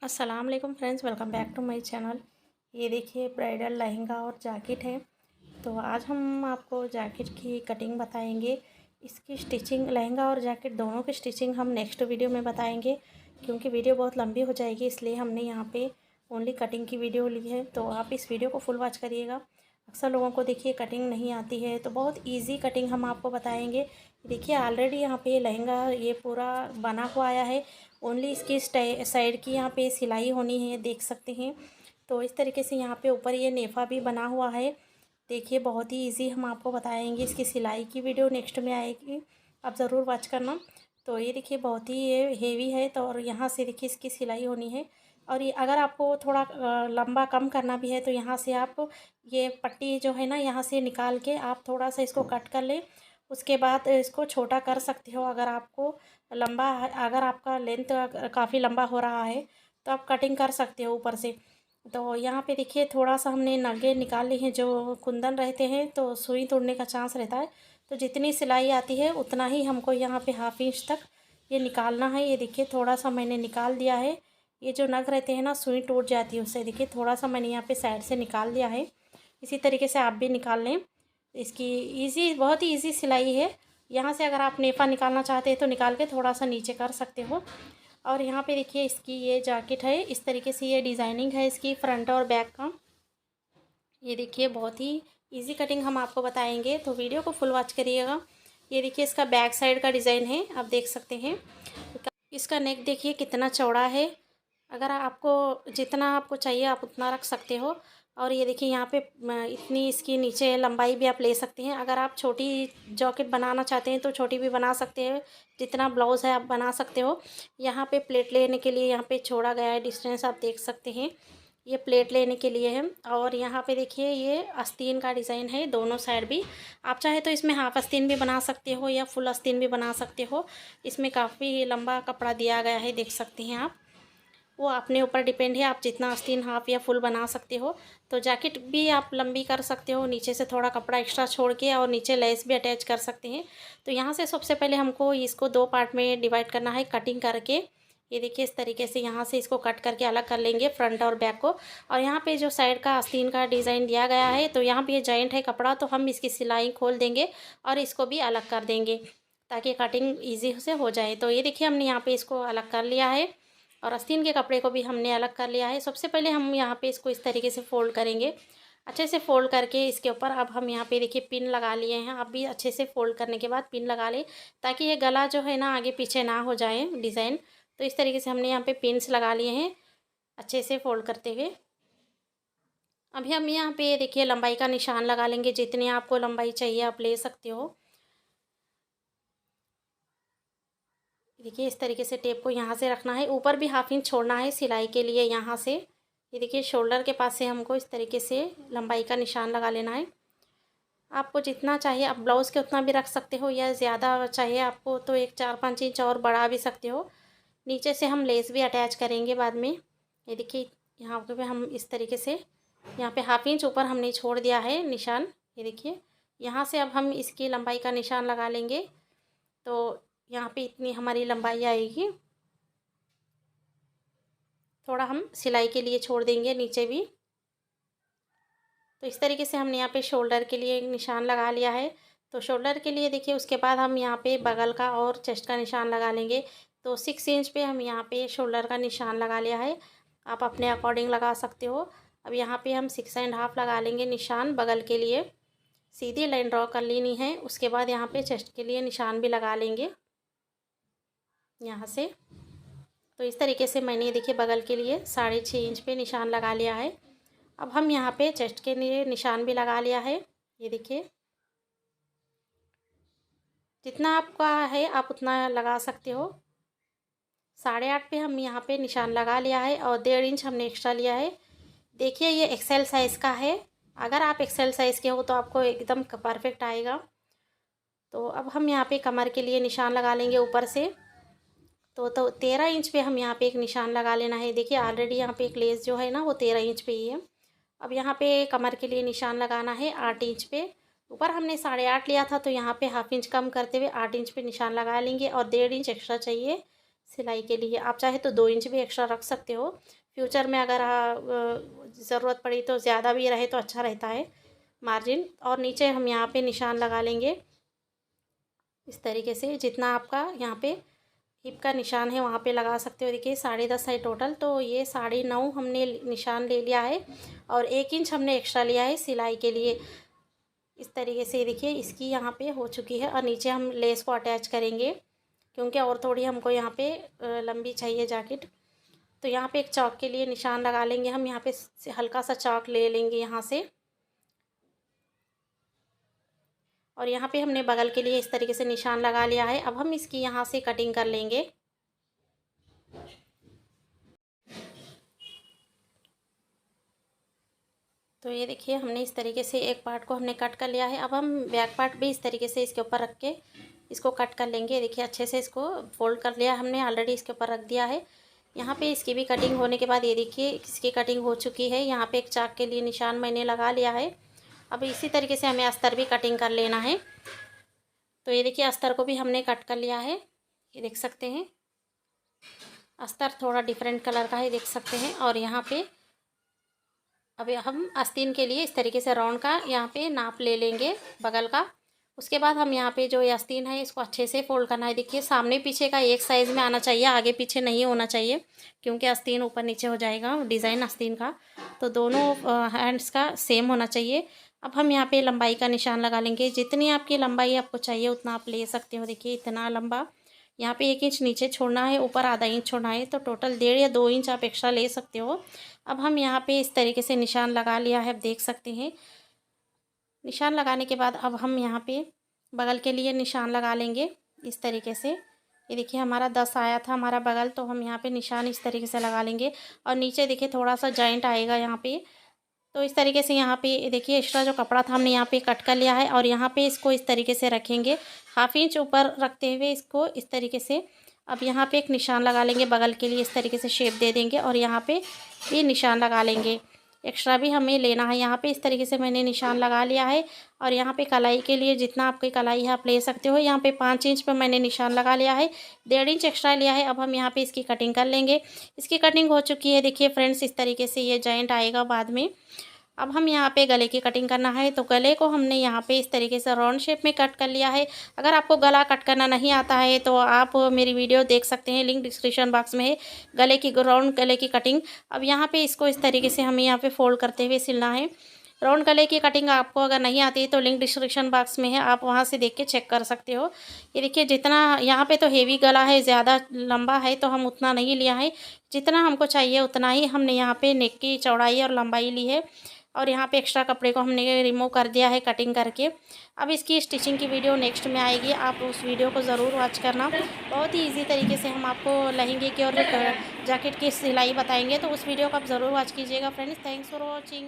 अस्सलाम वालेकुम friends, welcome back to my channel. ये देखिए ब्राइडल लहंगा और जैकेट है। तो आज हम आपको जैकेट की कटिंग बताएंगे। इसकी स्टिचिंग, लहंगा और जैकेट दोनों की स्टिचिंग हम नेक्स्ट वीडियो में बताएंगे, क्योंकि वीडियो बहुत लंबी हो जाएगी, इसलिए हमने यहाँ पे ओनली कटिंग की वीडियो ली है। तो आप इस वीडियो को फुल वॉच करिएगा। अक्सर लोगों को देखिए कटिंग नहीं आती है, तो बहुत ईजी कटिंग हम आपको बताएंगे। देखिए ऑलरेडी यहाँ पे लहंगा ये पूरा बना हुआ आया है। ओनली इसकी साइड की यहाँ पे सिलाई होनी है, देख सकते हैं। तो इस तरीके से यहाँ पे ऊपर ये नेफा भी बना हुआ है। देखिए बहुत ही इजी हम आपको बताएंगे। इसकी सिलाई की वीडियो नेक्स्ट में आएगी, आप ज़रूर वॉच करना। तो ये देखिए बहुत ही ये हेवी है। तो और यहाँ से देखिए इसकी सिलाई होनी है। और ये अगर आपको थोड़ा लंबा कम करना भी है तो यहाँ से आप ये पट्टी जो है ना, यहाँ से निकाल के आप थोड़ा सा इसको कट कर लें। उसके बाद इसको छोटा कर सकते हो। अगर आपको लंबा, अगर आपका लेंथ काफ़ी लंबा हो रहा है तो आप कटिंग कर सकते हो ऊपर से। तो यहाँ पे देखिए थोड़ा सा हमने नगे निकाल ली हैं। जो कुंदन रहते हैं तो सुई तोड़ने का चांस रहता है, तो जितनी सिलाई आती है उतना ही हमको यहाँ पे हाफ इंच तक ये निकालना है। ये देखिए थोड़ा सा मैंने निकाल दिया है। ये जो नग रहते हैं ना, सुई टूट जाती है उससे। देखिए थोड़ा सा मैंने यहाँ पे साइड से निकाल दिया है। इसी तरीके से आप भी निकाल लें। इसकी ईजी, बहुत ही ईजी सिलाई है। यहाँ से अगर आप नेफा निकालना चाहते हैं तो निकाल के थोड़ा सा नीचे कर सकते हो। और यहाँ पे देखिए इसकी ये जैकेट है, इस तरीके से ये डिज़ाइनिंग है इसकी फ्रंट और बैक का। ये देखिए बहुत ही इजी कटिंग हम आपको बताएंगे, तो वीडियो को फुल वॉच करिएगा। ये देखिए इसका बैक साइड का डिज़ाइन है, आप देख सकते हैं। इसका नेक देखिए कितना चौड़ा है। अगर आपको जितना आपको चाहिए आप उतना रख सकते हो। और ये देखिए यहाँ पे इतनी इसकी नीचे लंबाई भी आप ले सकते हैं। अगर आप छोटी जैकेट बनाना चाहते हैं तो छोटी भी बना सकते हैं, जितना ब्लाउज़ है आप बना सकते हो। यहाँ पे प्लेट लेने के लिए यहाँ पे छोड़ा गया है डिस्टेंस, आप देख सकते हैं। ये प्लेट लेने के लिए है। और यहाँ पे देखिए ये आस्तीन का डिज़ाइन है दोनों साइड भी। आप चाहे तो इसमें हाफ आस्तीन भी बना सकते हो या फुल आस्तीन भी बना सकते हो। इसमें काफ़ी लंबा कपड़ा दिया गया है, देख सकते हैं आप। वो अपने ऊपर डिपेंड है, आप जितना आस्तीन हाफ या फुल बना सकते हो। तो जैकेट भी आप लंबी कर सकते हो, नीचे से थोड़ा कपड़ा एक्स्ट्रा छोड़ के, और नीचे लेस भी अटैच कर सकते हैं। तो यहाँ से सबसे पहले हमको इसको दो पार्ट में डिवाइड करना है कटिंग करके। ये देखिए इस तरीके से यहाँ से इसको कट करके अलग कर लेंगे फ्रंट और बैक को। और यहाँ पे जो साइड का आस्तीन का डिज़ाइन दिया गया है, तो यहाँ पे ये जॉइंट है कपड़ा, तो हम इसकी सिलाई खोल देंगे और इसको भी अलग कर देंगे ताकि कटिंग ईजी से हो जाए। तो ये देखिए हमने यहाँ पे इसको अलग कर लिया है और आस्तीन के कपड़े को भी हमने अलग कर लिया है। सबसे पहले हम यहाँ पे इसको इस तरीके से फ़ोल्ड करेंगे। अच्छे से फ़ोल्ड करके इसके ऊपर अब हम यहाँ पे देखिए पिन लगा लिए हैं। आप भी अच्छे से फ़ोल्ड करने के बाद पिन लगा लें, ताकि ये गला जो है ना आगे पीछे ना हो जाए डिज़ाइन। तो इस तरीके से हमने यहाँ पे पिन्स लगा लिए हैं अच्छे से फ़ोल्ड करते हुए। अभी हम यहाँ पे देखिए लंबाई का निशान लगा लेंगे। जितनी आपको लंबाई चाहिए आप ले सकते हो। देखिए इस तरीके से टेप को यहाँ से रखना है, ऊपर भी हाफ इंच छोड़ना है सिलाई के लिए यहाँ से। ये देखिए शोल्डर के पास से हमको इस तरीके से लंबाई का निशान लगा लेना है। आपको जितना चाहिए आप ब्लाउज़ के उतना भी रख सकते हो, या ज़्यादा चाहिए आपको तो एक 4-5 इंच और बढ़ा भी सकते हो। नीचे से हम लेस भी अटैच करेंगे बाद में। ये देखिए यहाँ पे हम इस तरीके से यहाँ पे हाफ इंच ऊपर हमने छोड़ दिया है निशान। ये देखिए यहाँ से अब हम इसकी लंबाई का निशान लगा लेंगे। तो यहाँ पे इतनी हमारी लंबाई आएगी। थोड़ा हम सिलाई के लिए छोड़ देंगे नीचे भी। तो इस तरीके से हमने यहाँ पे शोल्डर के लिए एक निशान लगा लिया है। तो शोल्डर के लिए देखिए उसके बाद हम यहाँ पे बगल का और चेस्ट का निशान लगा लेंगे। तो 6 इंच पे हम यहाँ पे शोल्डर का निशान लगा लिया है। आप अपने अकॉर्डिंग लगा सकते हो। अब यहाँ पे हम 6.5 लगा लेंगे निशान बगल के लिए। सीधी लाइन ड्रॉ कर लेनी है। उसके बाद यहाँ पे चेस्ट के लिए निशान भी लगा लेंगे यहाँ से। तो इस तरीके से मैंने देखिए बगल के लिए 6.5 इंच पे निशान लगा लिया है। अब हम यहाँ पे चेस्ट के लिए निशान भी लगा लिया है। ये देखिए जितना आपका है आप उतना लगा सकते हो। 8.5 पे हम यहाँ पे निशान लगा लिया है और 1.5 इंच हमने एक्स्ट्रा लिया है। देखिए ये एक्सेल साइज़ का है। अगर आप एक्सेल साइज़ के हो तो आपको एकदम परफेक्ट आएगा। तो अब हम यहाँ पे कमर के लिए निशान लगा लेंगे ऊपर से। तो 13 इंच पे हम यहाँ पे एक निशान लगा लेना है। देखिए ऑलरेडी यहाँ पे एक लेस जो है ना वो 13 इंच पे ही है। अब यहाँ पे कमर के लिए निशान लगाना है 8 इंच पे। ऊपर हमने 8.5 लिया था, तो यहाँ पे हाफ इंच कम करते हुए 8 इंच पे निशान लगा लेंगे और 1.5 इंच एक्स्ट्रा चाहिए सिलाई के लिए। आप चाहे तो 2 इंच भी एक्स्ट्रा रख सकते हो। फ्यूचर में अगर ज़रूरत पड़ी तो ज़्यादा भी रहे तो अच्छा रहता है मार्जिन। और नीचे हम यहाँ पे निशान लगा लेंगे इस तरीके से। जितना आपका यहाँ पे हिप का निशान है वहाँ पे लगा सकते हो। देखिए 10.5 है टोटल, तो ये 9.5 हमने निशान ले लिया है और 1 इंच हमने एक्स्ट्रा लिया है सिलाई के लिए। इस तरीके से देखिए इसकी यहाँ पे हो चुकी है। और नीचे हम लेस को अटैच करेंगे क्योंकि और थोड़ी हमको यहाँ पे लंबी चाहिए जैकेट। तो यहाँ पे एक चौक के लिए निशान लगा लेंगे हम। यहाँ पे हल्का सा चौक ले लेंगे यहाँ से, और यहाँ पे हमने बगल के लिए इस तरीके से निशान लगा लिया है। अब हम इसकी यहाँ से कटिंग कर लेंगे। तो ये देखिए हमने इस तरीके से एक पार्ट को हमने कट कर लिया है। अब हम बैक पार्ट भी इस तरीके से इसके ऊपर रख के इसको कट कर लेंगे। देखिए अच्छे से इसको फोल्ड कर लिया हमने, ऑलरेडी इसके ऊपर रख दिया है। यहाँ पे इसकी भी कटिंग होने के बाद ये देखिए इसकी कटिंग हो चुकी है। यहाँ पे एक चाक के लिए निशान मैंने लगा लिया है। अब इसी तरीके से हमें अस्तर भी कटिंग कर लेना है। तो ये देखिए अस्तर को भी हमने कट कर लिया है, ये देख सकते हैं। अस्तर थोड़ा डिफरेंट कलर का है, देख सकते हैं। और यहाँ पे अभी हम आस्तीन के लिए इस तरीके से राउंड का यहाँ पे नाप ले लेंगे बगल का। उसके बाद हम यहाँ पे जो ये आस्तीन है इसको अच्छे से फोल्ड करना है। देखिए सामने पीछे का एक साइज़ में आना चाहिए, आगे पीछे नहीं होना चाहिए, क्योंकि आस्तीन ऊपर नीचे हो जाएगा डिज़ाइन आस्तीन का। तो दोनों हैंड्स का सेम होना चाहिए। अब हम यहाँ पे लंबाई का निशान लगा लेंगे। जितनी आपकी लंबाई आपको चाहिए उतना आप ले सकते हो। देखिए इतना लंबा यहाँ पे 1 इंच नीचे छोड़ना है, ऊपर आधा इंच छोड़ना है, तो टोटल 1.5 या 2 इंच आप एक्स्ट्रा ले सकते हो। अब हम यहाँ पे इस तरीके से निशान लगा लिया है, आप देख सकते हैं। निशान लगाने के बाद अब हम यहाँ पे बगल के लिए निशान लगा लेंगे इस तरीके से। ये देखिए हमारा 10 आया था हमारा बगल, तो हम यहाँ पे निशान इस तरीके से लगा लेंगे। और नीचे देखिए थोड़ा सा जॉइंट आएगा यहाँ पे, तो इस तरीके से यहाँ पे देखिए एक्स्ट्रा जो कपड़ा था हमने यहाँ पे कट कर लिया है। और यहाँ पे इसको इस तरीके से रखेंगे, 1/2 इंच ऊपर रखते हुए इसको इस तरीके से। अब यहाँ पे एक निशान लगा लेंगे बगल के लिए, इस तरीके से शेप दे देंगे और यहाँ पे भी निशान लगा लेंगे। एक्स्ट्रा भी हमें लेना है। यहाँ पे इस तरीके से मैंने निशान लगा लिया है। और यहाँ पे कलाई के लिए जितना आपकी कलाई है आप ले सकते हो। यहाँ पे 5 इंच पे मैंने निशान लगा लिया है, 1.5 इंच एक्स्ट्रा लिया है। अब हम यहाँ पे इसकी कटिंग कर लेंगे। इसकी कटिंग हो चुकी है देखिए फ्रेंड्स, इस तरीके से ये जॉइंट आएगा बाद में। अब हम यहाँ पे गले की कटिंग करना है, तो गले को हमने यहाँ पे इस तरीके से राउंड शेप में कट कर लिया है। अगर आपको गला कट करना नहीं आता है तो आप मेरी वीडियो देख सकते हैं, लिंक डिस्क्रिप्शन बॉक्स में है गले की, राउंड गले की कटिंग। अब यहाँ पे इसको इस तरीके से हमें यहाँ पे फोल्ड करते हुए सिलना है। राउंड गले की कटिंग आपको अगर नहीं आती है तो लिंक डिस्क्रिप्शन बॉक्स में है, आप वहाँ से देख के चेक कर सकते हो। ये देखिए जितना यहाँ पे तो हेवी गला है, ज़्यादा लंबा है, तो हम उतना नहीं लिया है। जितना हमको चाहिए उतना ही हमने यहाँ पे नेक की चौड़ाई और लंबाई ली है। और यहाँ पे एक्स्ट्रा कपड़े को हमने रिमूव कर दिया है कटिंग करके। अब इसकी स्टिचिंग की वीडियो नेक्स्ट में आएगी, आप उस वीडियो को ज़रूर वॉच करना। बहुत ही इजी तरीके से हम आपको लहंगे की और जैकेट की सिलाई बताएंगे, तो उस वीडियो को आप ज़रूर वॉच कीजिएगा फ्रेंड्स। Thanks for watching.